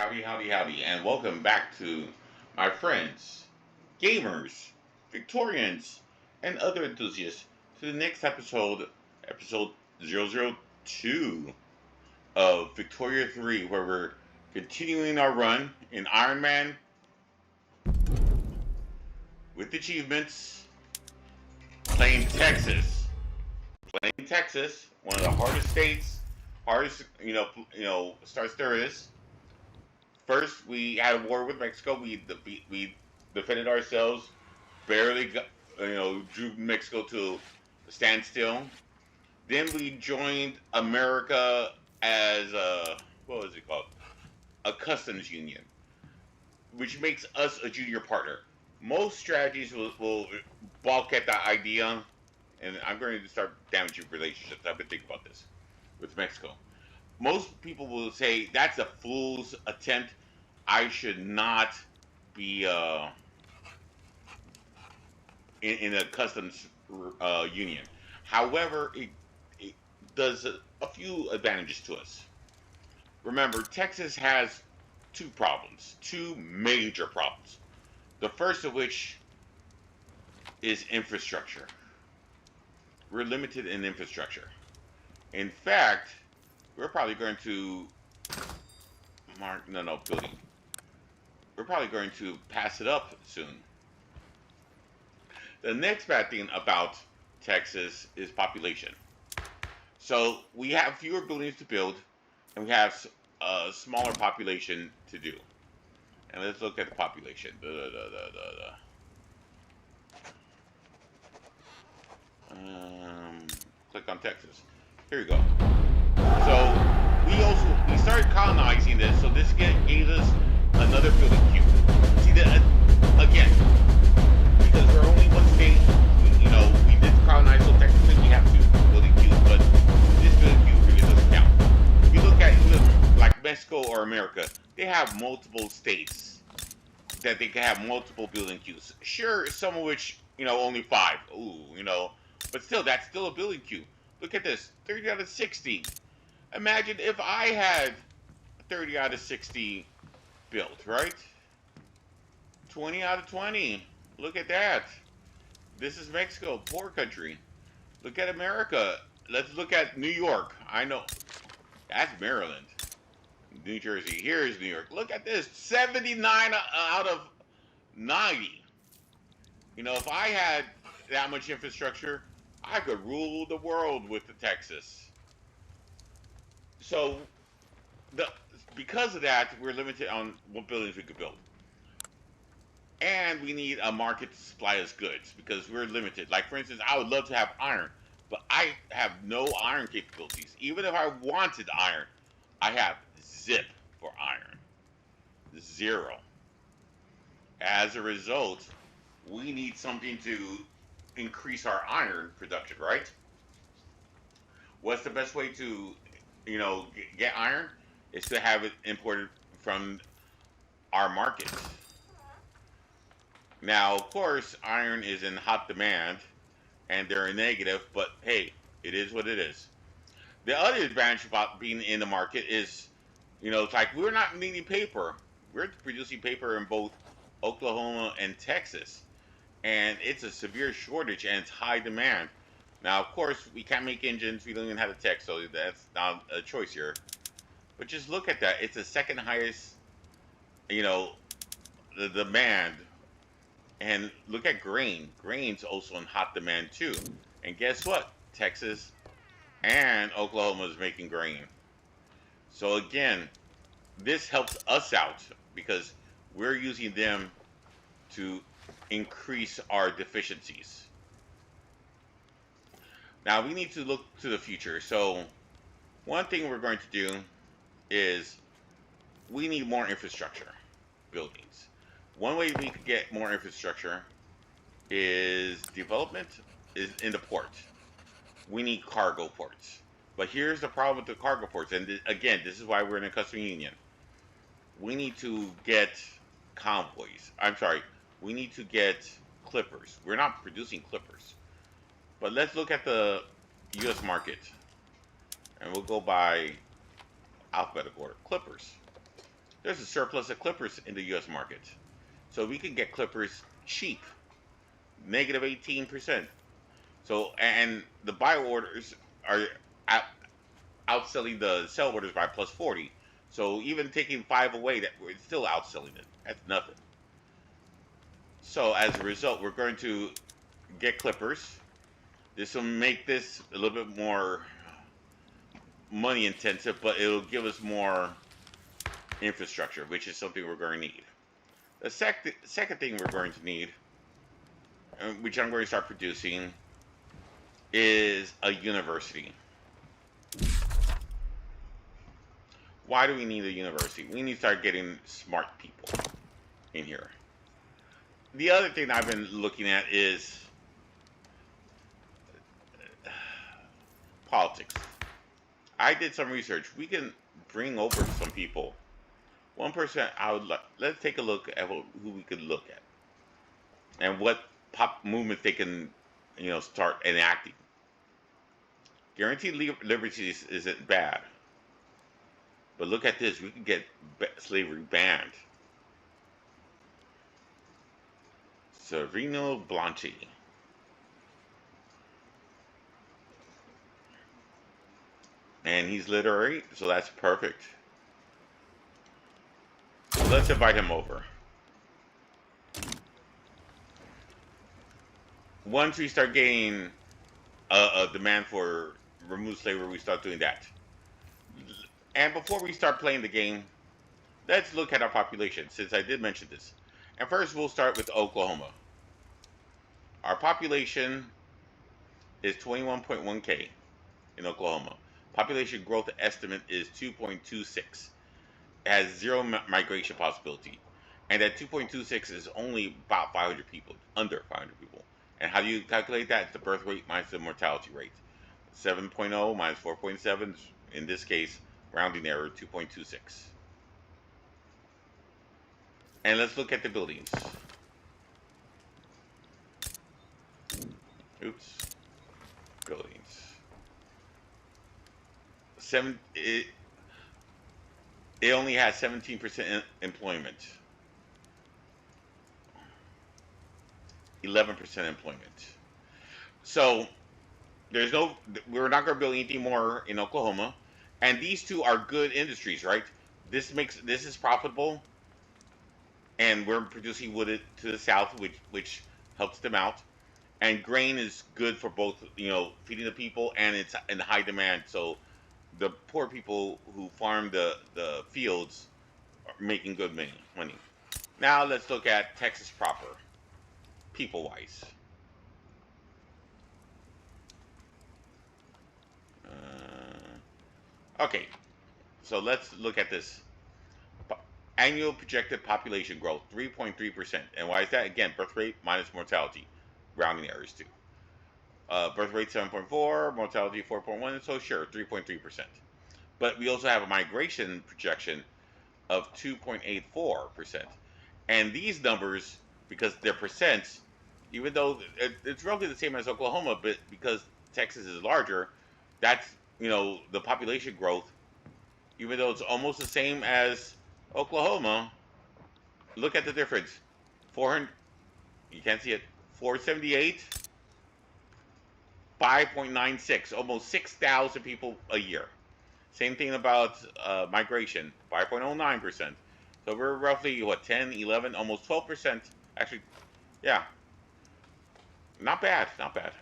Howdy, howdy, howdy, and welcome back to my friends, gamers, Victorians, and other enthusiasts to the next episode 002 of Victoria 3, where we're continuing our run in Ironman with achievements, playing Texas. Playing Texas, one of the hardest states, hardest, starts there is. First, we had a war with Mexico. We defended ourselves, barely got, drew Mexico to a standstill. Then we joined America as what was it called? A customs union, which makes us a junior partner. Most strategies will balk at that idea, and I'm going to start damaging relationships. I've been thinking about this with Mexico. Most people will say that's a fool's attempt. I should not be in a customs union. However, it does a few advantages to us. Remember, Texas has two major problems. The first of which is infrastructure. We're limited in infrastructure. In fact, we're probably going to building. We're probably going to pass it up soon. The next bad thing about Texas is population. So we have fewer buildings to build, and we have a smaller population to do. And let's look at the population. Click on Texas. Here we go. So we started colonizing this, so this gave us another building queue. See that again, because we're only one state. We did colonize, so technically we have two building queues, but this building queue really doesn't count. If you look at like Mexico or America, they have multiple states that they can have multiple building queues. Sure, some of which only 5. But still, that's still a building queue. Look at this, 30 out of 60. Imagine if I had 30 out of 60 built, right? 20 out of 20. Look at that. This is Mexico, poor country. Look at America. Let's look at New York. I know. That's Maryland. New Jersey. Here's New York. Look at this. 79 out of 90. If I had that much infrastructure, I could rule the world with the Texas. So, because of that, we're limited on what buildings we could build. And we need a market to supply us goods because we're limited. Like, for instance, I would love to have iron, but I have no iron capabilities. Even if I wanted iron, I have zip for iron. 0. As a result, we need something to increase our iron production, right? What's the best way to get iron? Is to have it imported from our markets. Now, of course, iron is in hot demand, and they're negative, but hey, it is what it is. The other advantage about being in the market is, it's like we're not needing paper. We're producing paper in both Oklahoma and Texas, and it's a severe shortage, and it's high demand. Now, of course, we can't make engines. We don't even have the tech, so that's not a choice here. But just look at that. It's the second highest, the demand. And look at grain. Grain's also in hot demand too. And guess what? Texas and Oklahoma is making grain. So again, this helps us out because we're using them to increase our deficiencies. Now we need to look to the future. So one thing we're going to do is we need more infrastructure buildings. One way we could get more infrastructure is development is in the port. We need cargo ports. But here's the problem with the cargo ports. And again, this is why we're in a customs union. We need to get convoys. I'm sorry. We need to get clippers. We're not producing clippers. But let's look at the U.S. market. And we'll go by alphabetical order. Clippers. there's a surplus of clippers in the U.S. market. So we can get clippers cheap, negative 18%. So, and the buy orders are out, outselling the sell orders by plus 40. So even taking 5 away, that we're still outselling it. That's nothing. So as a result, we're going to get clippers. This will make this a little bit more money intensive, but it'll give us more infrastructure, which is something we're going to need. The second thing we're going to need, which I'm going to start producing, is a university. Why do we need a university? We need to start getting smart people in here. The other thing I've been looking at is politics. I did some research. We can bring over some people. One person I would like. Let's take a look at who we could look at, and what pop movements they can, start enacting. Guaranteed liberties isn't bad, but look at this. We can get slavery banned. Sereno Blanchi. And he's literary, so that's perfect. So let's invite him over. Once we start getting a demand for remove slavery, we start doing that. And before we start playing the game, let's look at our population, since I did mention this. And first, we'll start with Oklahoma. Our population is 21.1K in Oklahoma. Population growth estimate is 2.26. It has zero migration possibility. And that 2.26 is only about 500 people, under 500 people. And how do you calculate that? It's the birth rate minus the mortality rate. 7.0 minus 4.7, in this case, rounding error, 2.26. And let's look at the buildings. Oops. Buildings. It only has 17% employment. 11% employment. So we're not going to build anything more in Oklahoma. And these two are good industries, right? This is profitable. And we're producing wood to the south, which helps them out. And grain is good for both, feeding the people, and it's in high demand. So the poor people who farm the fields are making good money. Now let's look at Texas proper, people-wise. Okay, so let's look at this. Annual projected population growth, 3.3%. And why is that? Again, birth rate minus mortality. Rounding errors too. Birth rate 7.4, mortality 4.1, so sure, 3.3%. But we also have a migration projection of 2.84%. And these numbers, because they're percents, even though it's roughly the same as Oklahoma, but because Texas is larger, that's, the population growth, even though it's almost the same as Oklahoma, look at the difference. 400, you can't see it, 478, 5.96, almost 6,000 people a year. Same thing about migration, 5.09%. So we're roughly, 10, 11, almost 12%. Actually, yeah. Not bad, not bad.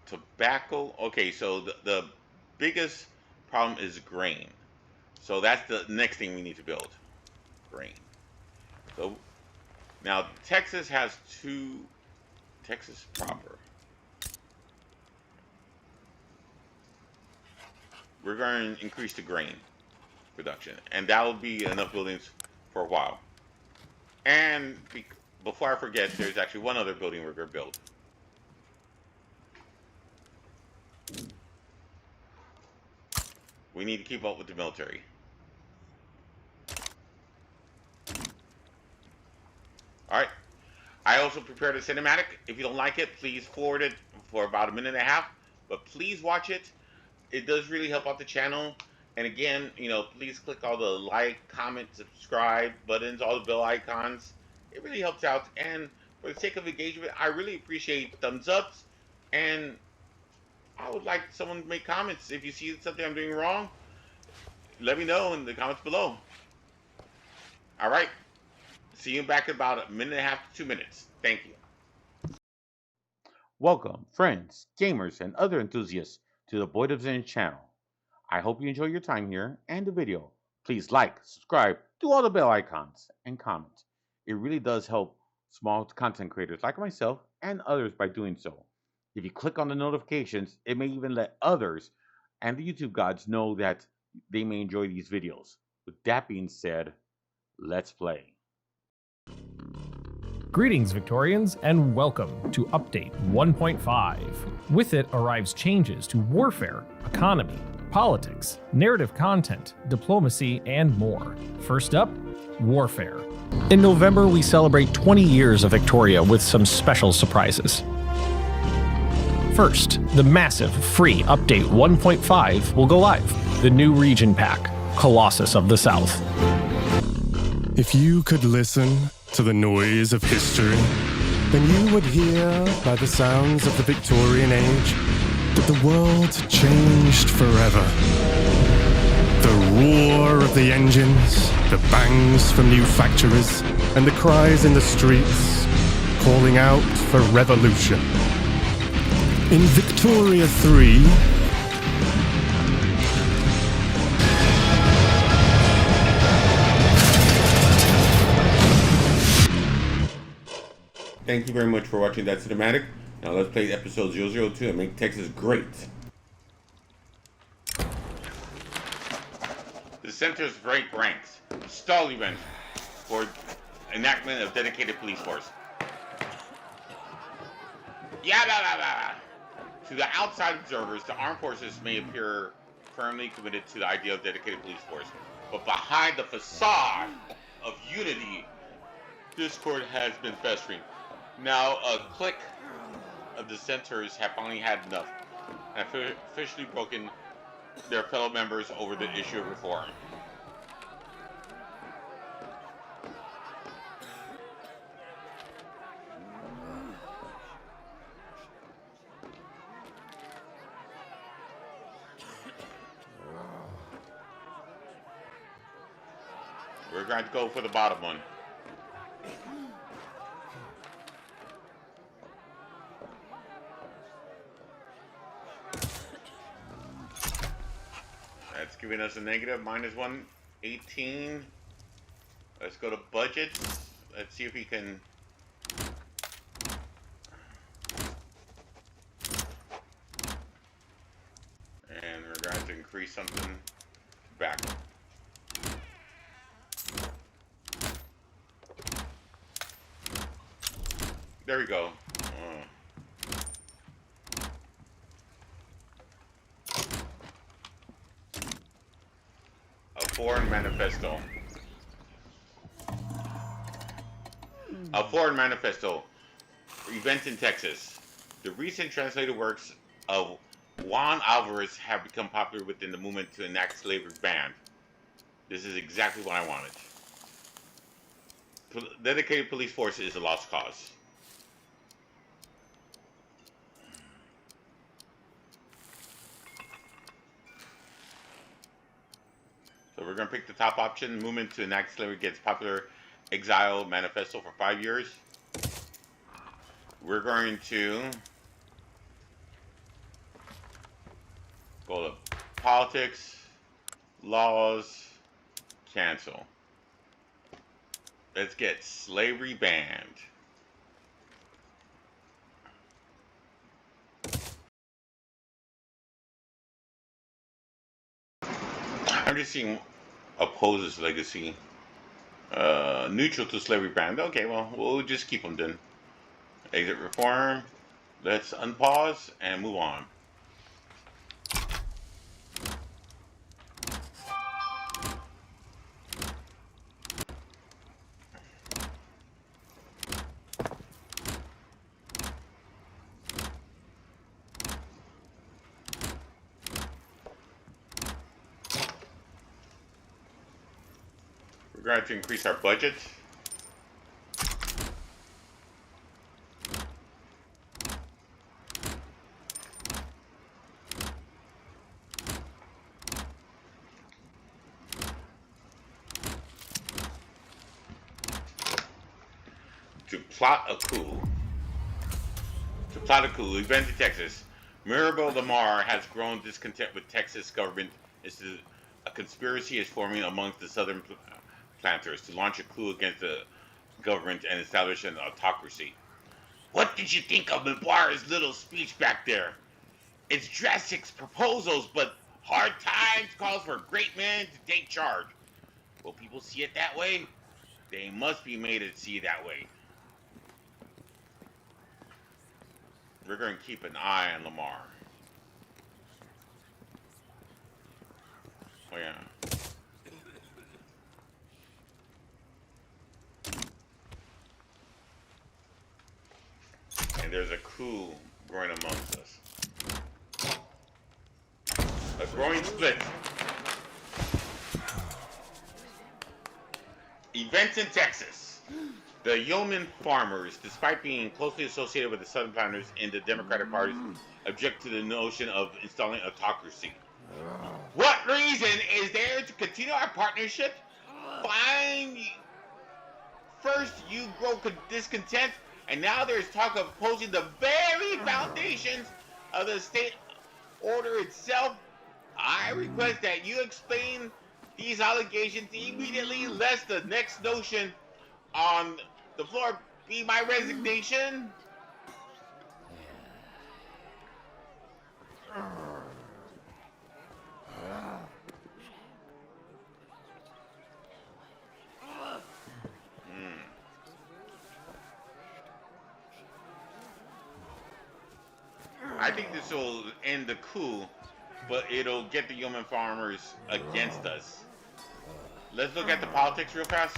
Tobacco, okay, so the biggest problem is grain. So that's the next thing we need to build, grain. So now Texas has Texas proper. We're going to increase the grain production, and that will be enough buildings for a while. And before I forget, there's actually one other building we're going to build. We need to keep up with the military. All right. I also prepared a cinematic. If you don't like it, please forward it for about a minute and a half. But please watch it. It does really help out the channel. And again, please click all the like, comment, subscribe buttons, all the bell icons. It really helps out. And for the sake of engagement, I really appreciate thumbs ups. And I would like someone to make comments. If you see something I'm doing wrong, let me know in the comments below. All right. See you back in about a minute and a half to 2 minutes. Thank you. Welcome, friends, gamers, and other enthusiasts to the BoydofZINJ channel. I hope you enjoy your time here and the video. Please like, subscribe, do all the bell icons, and comment. It really does help small content creators like myself and others by doing so. If you click on the notifications, it may even let others and the YouTube gods know that they may enjoy these videos. With that being said, let's play. Greetings, Victorians, and welcome to Update 1.5. With it arrives changes to warfare, economy, politics, narrative content, diplomacy, and more. First up, warfare. In November, we celebrate 20 years of Victoria with some special surprises. First, the massive free Update 1.5 will go live. The new region pack, Colossus of the South. If you could listen to the noise of history, then you would hear by the sounds of the Victorian age that the world changed forever. The roar of the engines, the bangs from new factories, and the cries in the streets calling out for revolution. In Victoria 3, Thank you very much for watching that cinematic. Now let's play episode 002 and make Texas great. The Center's break ranks. Stall event for enactment of dedicated police force. To the outside observers, the armed forces may appear firmly committed to the idea of dedicated police force, but behind the facade of unity, discord has been festering. Now, a clique of dissenters have finally had enough and have officially broken their fellow members over the issue of reform. We're going to go for the bottom one. That's giving us a negative, minus 118. Let's go to budget. Let's see if we can. And we're going to increase something back. There we go. Foreign manifesto. A foreign manifesto. Event in Texas. The recent translated works of Juan Alvarez have become popular within the movement to enact slavery ban. This is exactly what I wanted. Dedicated police force is a lost cause. So we're going to pick the top option. Movement to enact slavery gets popular exile manifesto for 5 years. We're going to go to politics, laws, cancel. Let's get slavery banned. I'm just seeing opposes legacy. Neutral to slavery ban. Okay, well, we'll just keep them then. Exit reform. Let's unpause and move on. going to increase our budget. To plot a coup. Event in Texas. Mirabel Lamar has grown discontent with Texas government. A conspiracy is forming amongst the southern planters to launch a coup against the government and establish an autocracy. What did you think of McGuire's little speech back there? It's drastic proposals, but hard times calls for great men to take charge. Will people see it that way? They must be made to see it that way. We're going to keep an eye on Lamar. Oh, yeah. And there's a coup growing amongst us. A growing split. Events in Texas. The yeoman farmers, despite being closely associated with the Southern planters in the Democratic Party, object to the notion of installing autocracy. What reason is there to continue our partnership? First you grow discontent, and now there's talk of opposing the very foundations of the state order itself. I request that you explain these allegations immediately, lest the next notion on the floor be my resignation. I think this will end the coup, but it'll get the yeoman farmers against us. Let's look at the politics real fast.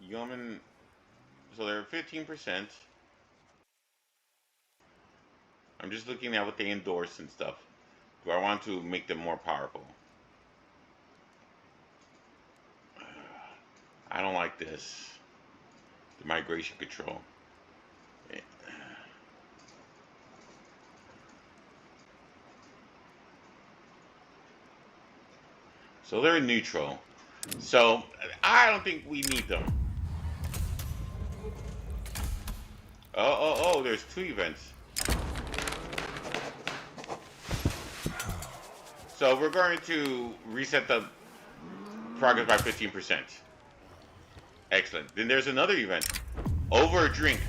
Yeoman, so they're 15%. I'm just looking at what they endorse and stuff. Do I want to make them more powerful? I don't like this. The migration control. So they're neutral. So I don't think we need them. Oh, there's 2 events. So we're going to reset the progress by 15%. Excellent. Then there's another event. Over a drink.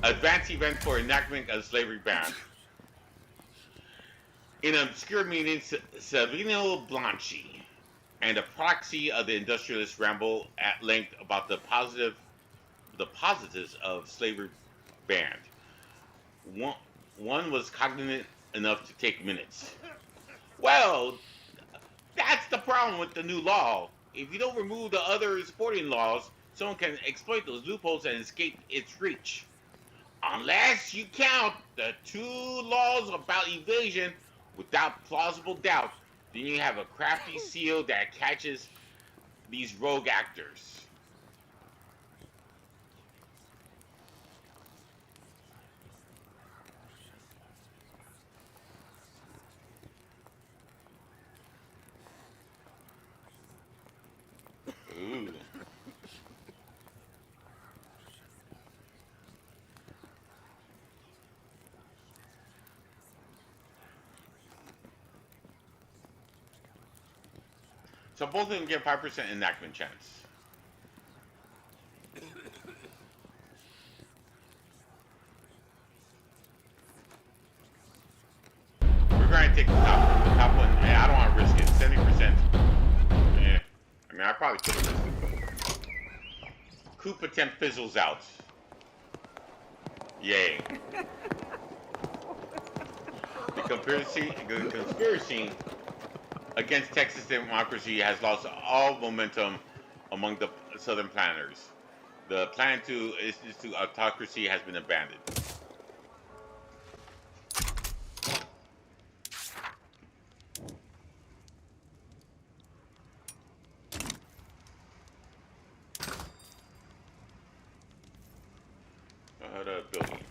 Advanced event for enactment of slavery ban. In an obscure meeting, Savino Blanchi and a proxy of the industrialists ramble at length about the positives of slavery ban. One was cognizant enough to take minutes. Well, that's the problem with the new law. If you don't remove the other supporting laws, someone can exploit those loopholes and escape its reach. Unless you count the 2 laws about evasion without plausible doubt, then you have a crafty seal that catches these rogue actors. Ooh. So both of them get 5% enactment chance. We're going to take the top one. Yeah, I don't want to risk it. 70%. Yeah. I mean, I probably could have risked it. Coup attempt fizzles out. Yay. The conspiracy against Texas democracy has lost all momentum among the Southern planners. The plan to institute autocracy has been abandoned. buildings.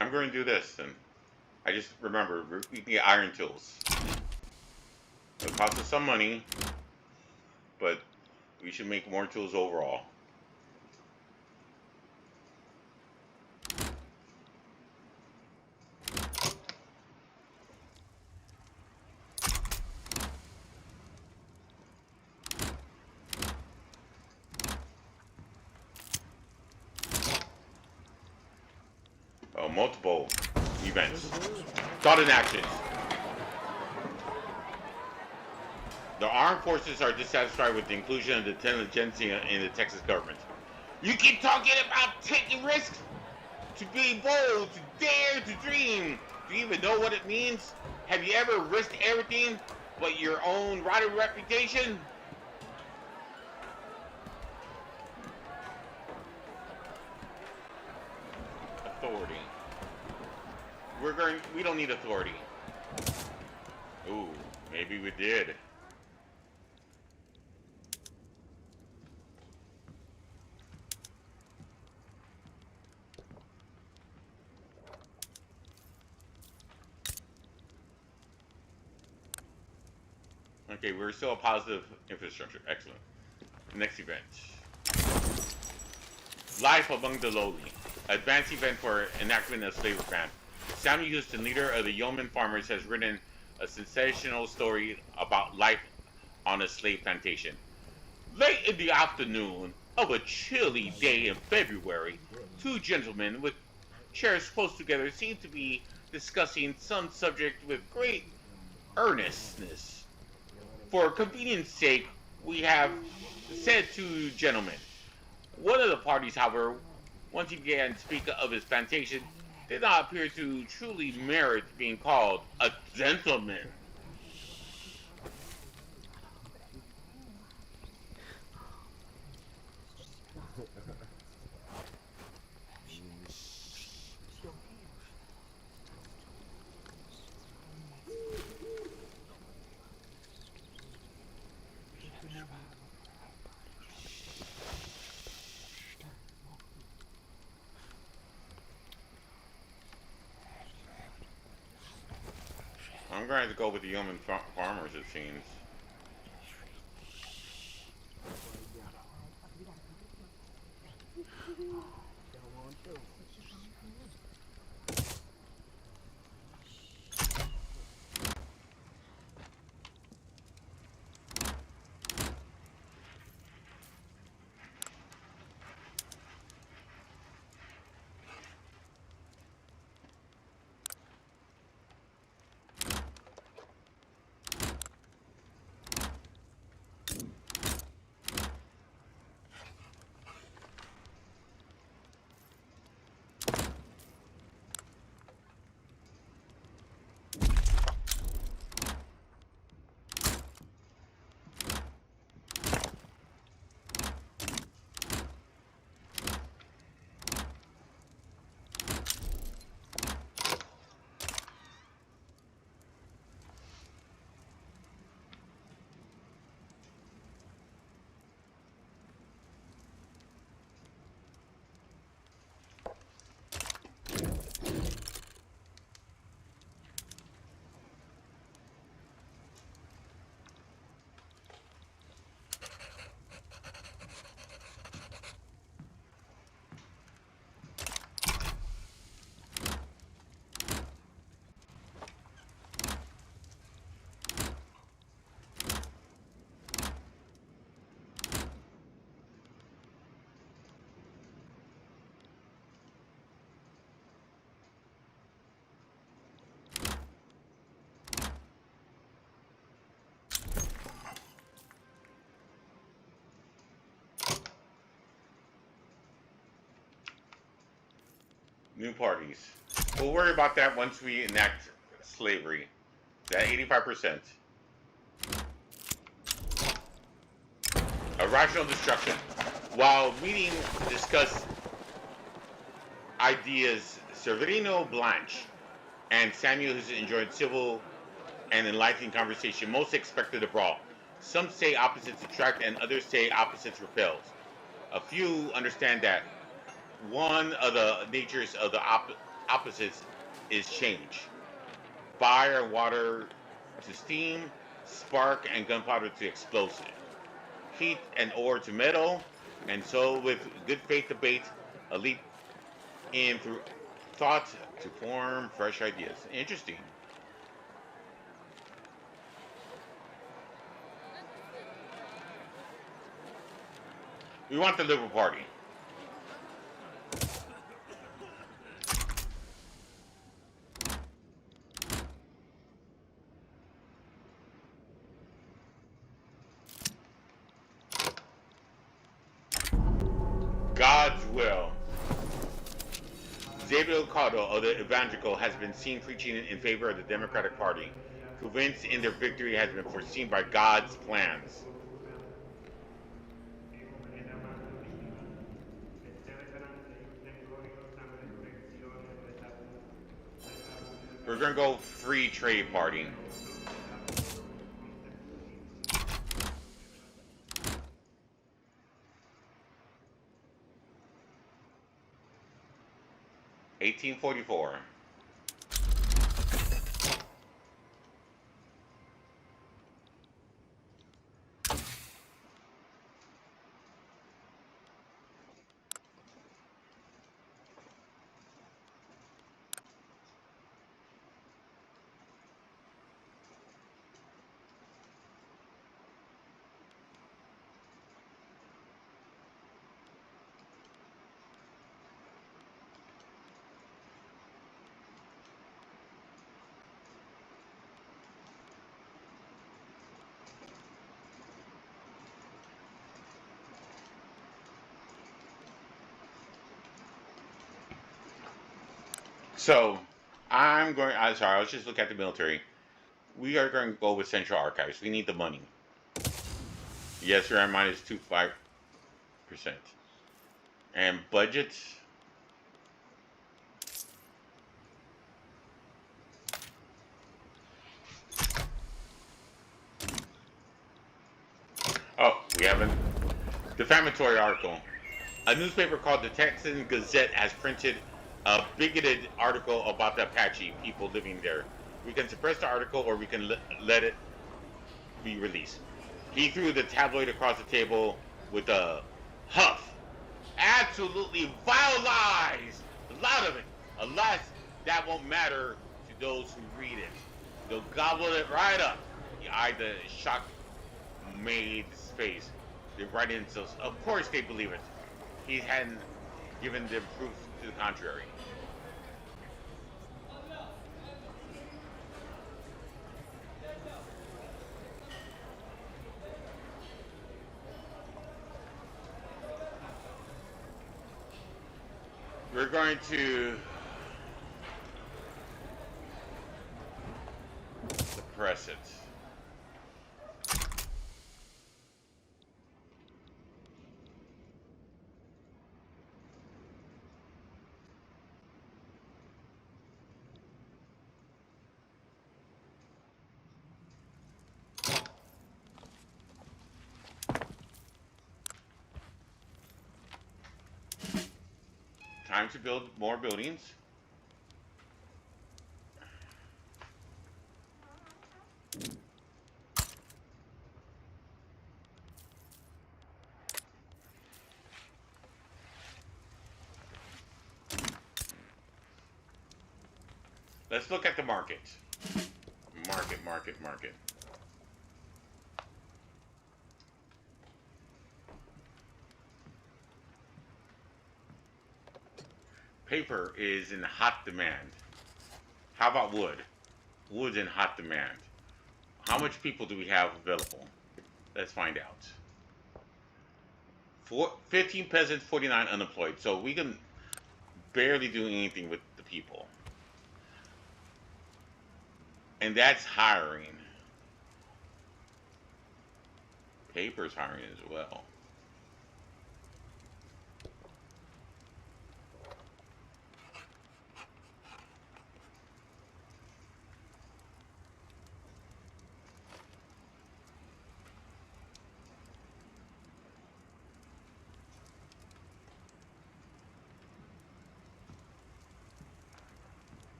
I'm going to do this then. I just remember we can get iron tools. It'll cost us some money, but we should make more tools overall. Oh, multiple events. Thought in action. The armed forces are dissatisfied with the inclusion of the intelligentsia in the Texas government. You keep talking about taking risks, to be bold, to dare, to dream. Do you even know what it means? Have you ever risked everything but your own rotten reputation? Authority. We don't need authority. Ooh, maybe we did. Okay, we're still a positive infrastructure. Excellent. Next event. Life Among the Lowly. Advanced event for enactment of slavery ban. Samuel Houston, leader of the yeoman farmers, has written a sensational story about life on a slave plantation. Late in the afternoon of a chilly day in February, two gentlemen with chairs close together seem to be discussing some subject with great earnestness. For convenience sake, we have said two gentlemen. One of the parties, however, once he began to speak of his plantation, did not appear to truly merit being called a gentleman. I'm going to have to go with the yeoman farmers, it seems. New parties. We'll worry about that once we enact slavery. That 85%. Irrational destruction. While meeting to discuss ideas, Severino Blanche and Samuel, who's enjoyed civil and enlightening conversation, most expected a brawl. Some say opposites attract and others say opposites repels. A few understand that one of the natures of the opposites is change. Fire and water to steam, spark and gunpowder to explosive, heat and ore to metal, and so with good faith debate, a leap in through thought to form fresh ideas. Interesting. We want the Liberal Party. God's will. Xavier Cotto of the Evangelical has been seen preaching in favor of the Democratic Party, convinced in their victory has been foreseen by God's plans. We're going to go free trade party. $18.44. So, I'm sorry, I was just looking at the military. We are going to go with Central Archives. We need the money. Yes, we're at minus 25%. And budget. Oh, we have a defamatory article. A newspaper called the Texan Gazette has printed a bigoted article about the Apache people living there. We can suppress the article or we can let it be released. He threw the tabloid across the table with a huff. Absolutely vile lies! A lot of it. Alas, that won't matter to those who read it. They'll gobble it right up. He eyed the shock-made face. They write in themselves. Of course they believe it. He hadn't given them proof to the contrary. We're going to suppress it. Time to build more buildings. Let's look at the market. Market. Paper is in hot demand. How about wood? Wood's in hot demand. How much people do we have available? Let's find out. 15 peasants, 49 unemployed. So we can barely doing anything with the people. And that's hiring. Paper's hiring as well.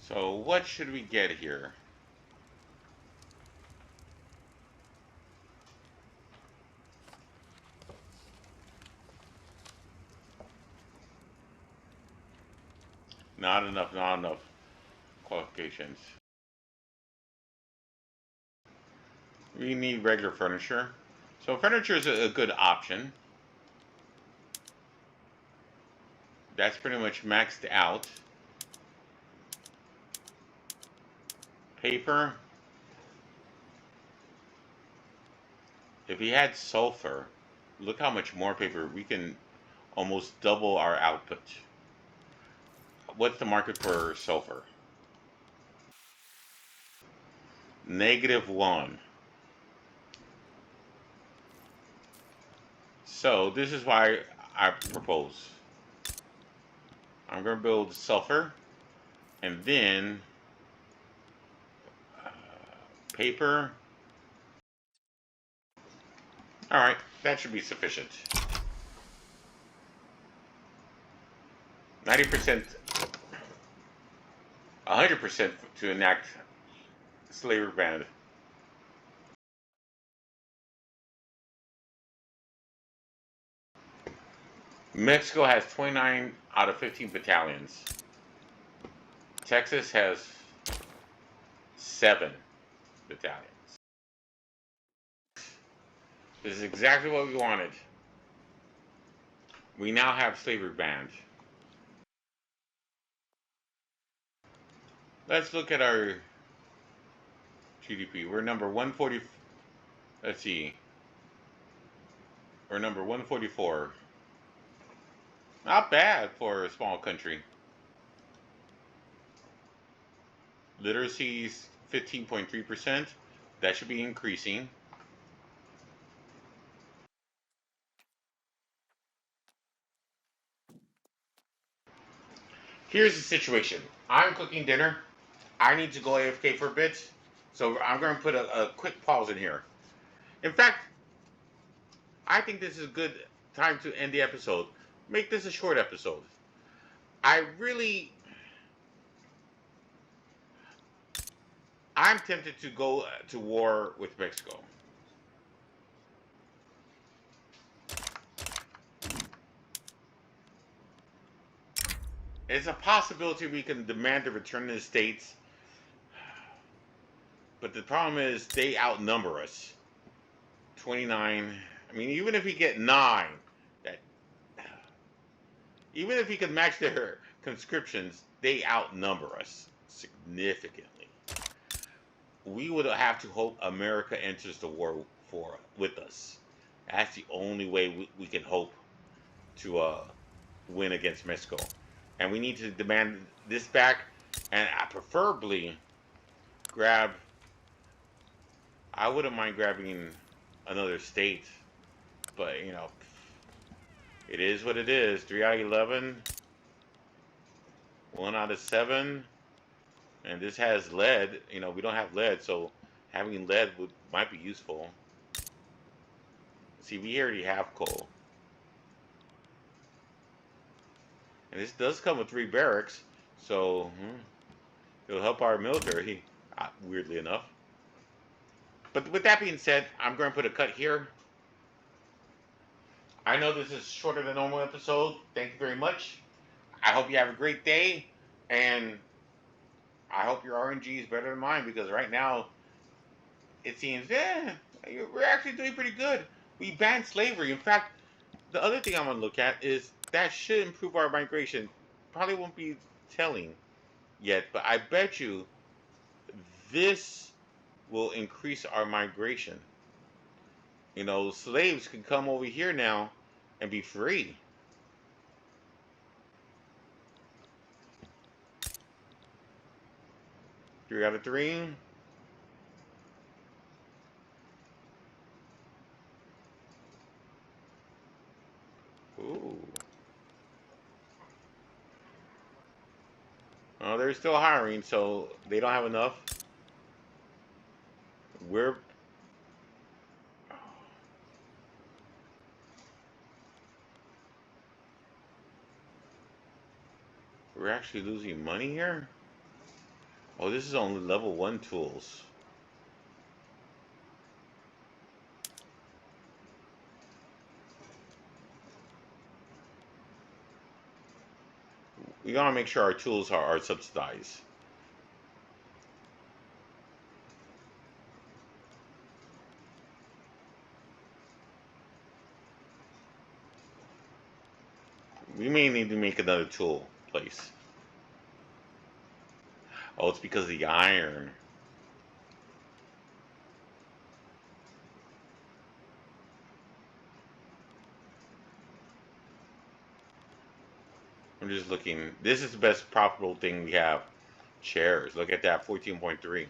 So what should we get here? Not enough qualifications. We need regular furniture. So furniture is a good option. That's pretty much maxed out. Paper. If we had sulfur, look how much more paper. We can almost double our output. What's the market for sulfur? -1. So this is why I propose. I'm going to build sulfur and then paper. All right, that should be sufficient. 90%, 100% to enact slavery ban. Mexico has 29 out of 15 battalions. Texas has 7 battalions. This is exactly what we wanted. We now have slavery banned. Let's look at our GDP. We're number 140. Let's see. We're number 144. Not bad for a small country. Literacy is 15.3%. That should be increasing. Here's the situation. I'm cooking dinner. I need to go AFK for a bit. So I'm going to put a quick pause in here. In fact, I think this is a good time to end the episode. Make this a short episode. I'm tempted to go to war with Mexico. It's a possibility we can demand a return to the States. But the problem is they outnumber us. 29. I mean, even if we get 9, even if we could match their conscriptions, they outnumber us significantly. We would have to hope America enters the war with us. That's the only way we can hope to win against Mexico. And we need to demand this back, and preferably grab. I wouldn't mind grabbing another state, but it is what it is. 3 out of 11, 1 out of 7, and this has lead. We don't have lead, so having lead might be useful. See, we already have coal, and this does come with 3 barracks, so it'll help our military. Weirdly enough. But with that being said, I'm going to put a cut here. I know this is shorter than normal episode. Thank you very much. I hope you have a great day, and I hope your RNG is better than mine, because right now it seems, we're actually doing pretty good. We banned slavery. In fact, the other thing I'm going to look at is that should improve our migration. Probably won't be telling yet, but I bet you this will increase our migration. You know, slaves can come over here now and be free. 3 out of 3. Ooh. Oh, they're still hiring, so they don't have enough. We're we're actually losing money here. Oh, this is only level 1 tools. We gotta make sure our tools are subsidized. We may need to make another tool place. Oh, it's because of the iron. I'm just looking. This is the best profitable thing we have. Chairs. Look at that, 14.3.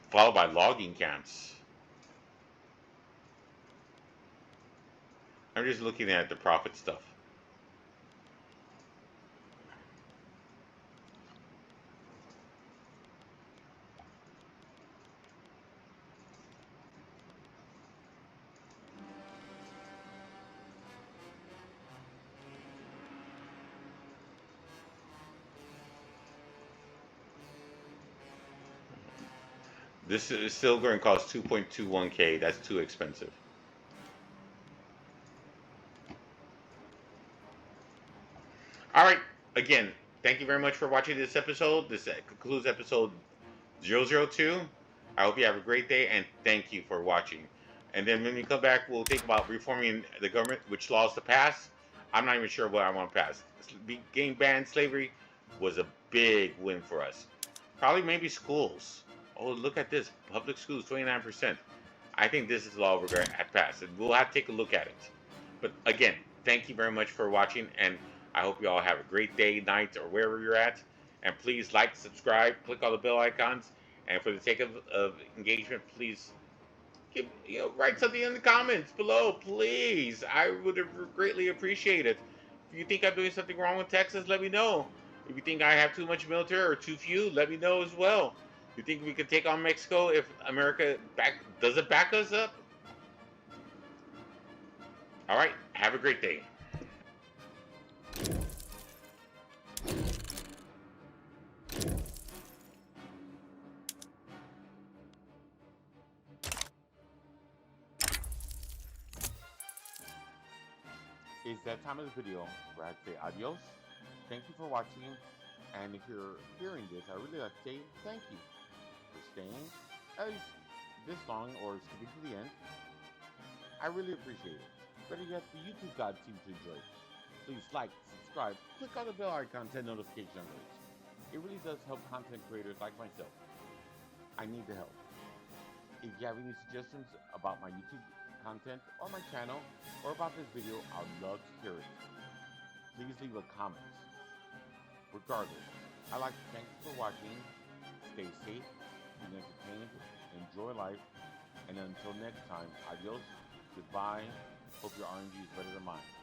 Followed by logging camps. I'm just looking at the profit stuff. This is still going to cost 2.21K. That's too expensive. All right. Again, thank you very much for watching this episode. This concludes episode 002. I hope you have a great day, and thank you for watching. And then when we come back, we'll think about reforming the government, which laws to pass. I'm not even sure what I want to pass. Getting banned slavery was a big win for us. Probably maybe schools. Oh, look at this. Public schools, 29%. I think this is the law we're going to have to pass. And we'll have to take a look at it. But again, thank you very much for watching, and I hope you all have a great day, night, or wherever you're at. And please like, subscribe, click all the bell icons. And for the sake of engagement, please write something in the comments below, please. I would greatly appreciate it. If you think I'm doing something wrong with Texas, let me know. If you think I have too much military or too few, let me know as well. You think we could take on Mexico if America doesn't back us up? All right, have a great day. It's that time of the video where I say adios. Thank you for watching. And if you're hearing this, I really like to say thank you for staying at least this long or skipping to the end. I really appreciate it. Better yet, the YouTube God seems to enjoy it. Please like, subscribe, click on the bell icon, send notification alerts. It really does help content creators like myself. I need the help. If you have any suggestions about my YouTube content or my channel or about this video, I would love to hear it. Please leave a comment. Regardless, I'd like to thank you for watching. Stay safe, be entertained, enjoy life, and until next time, adios, goodbye. Hope your R&D is better than mine.